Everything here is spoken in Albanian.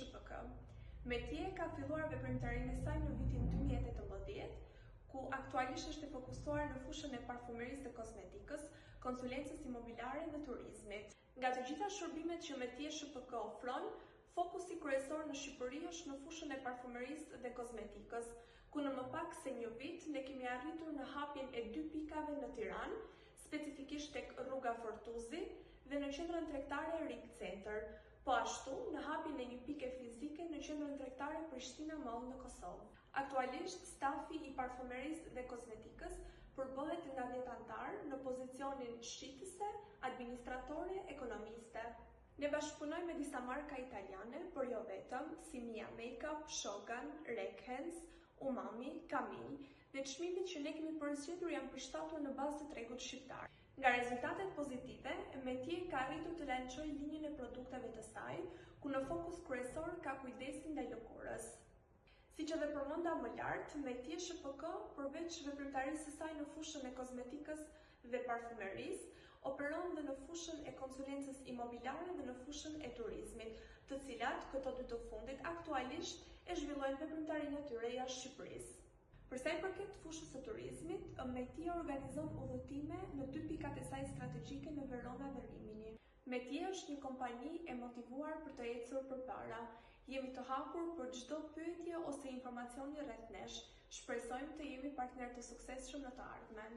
SHPK. Metje ka filluar veprimtarinë e saj në vitin 2018, ku aktualisht është e fokusuar në fushën e parfumerisë dhe kozmetikës, konsulencës imobiliare dhe turizmit. Nga të gjitha shërbimet që Metje SHPK ofron, fokusi kryesor në Shqipëri është në fushën e parfumerisë dhe kozmetikës, ku në më pak se një vit ne kemi arritur në hapjen e 2 pikave në Tiranë, specifikisht tek rruga Fortuzi dhe në qendrën tregtare Rik Center, po ashtu në hapjen e një pike fizike në qendrën tregtare Prishtina Mall në Kosovë. Aktualisht, stafi i parfumerisë dhe kozmetikës përbëhet nga 10 anëtar në pozicionin shitëse, administratore, ekonomiste. Ne bashkëpunojmë me disa marka italiane, por jo vetëm, si Mia Makeup, Shogun, Rekhens, Umami, Camille, dhe çmimet që ne kemi përzgjedhur janë përshtatur në bazë të tregut shqiptar. Nga rezultatet pozitive, Metje ka arritur të lançojë linjën e produkteve të saj, ku në fokus kryesor ka kujdesin ndaj lëkurës. Siç edhe përmenda më lart, Metje SHPK, përveç veprimtarisë së saj në fushën e kozmetikës dhe parfumerisë, operon dhe në fushën e konsulencës imobiliare dhe në fushën e turizmit, të cilat këto dy të fundit aktualisht e zhvillojnë veprimtarinë e tyre jashtë Shqipërisë. Për sa i përket fushës së turizmit, Metje organizon udhëtime në 2 pikat e saj strategjike në Verona dhe Rimini. Metje është një kompani e motivuar për të ecur përpara. Jemi të hapur për çdo pyetje ose informacioni rreth nesh. Shpresojmë të jemi partner të suksesshëm në të ardhmen.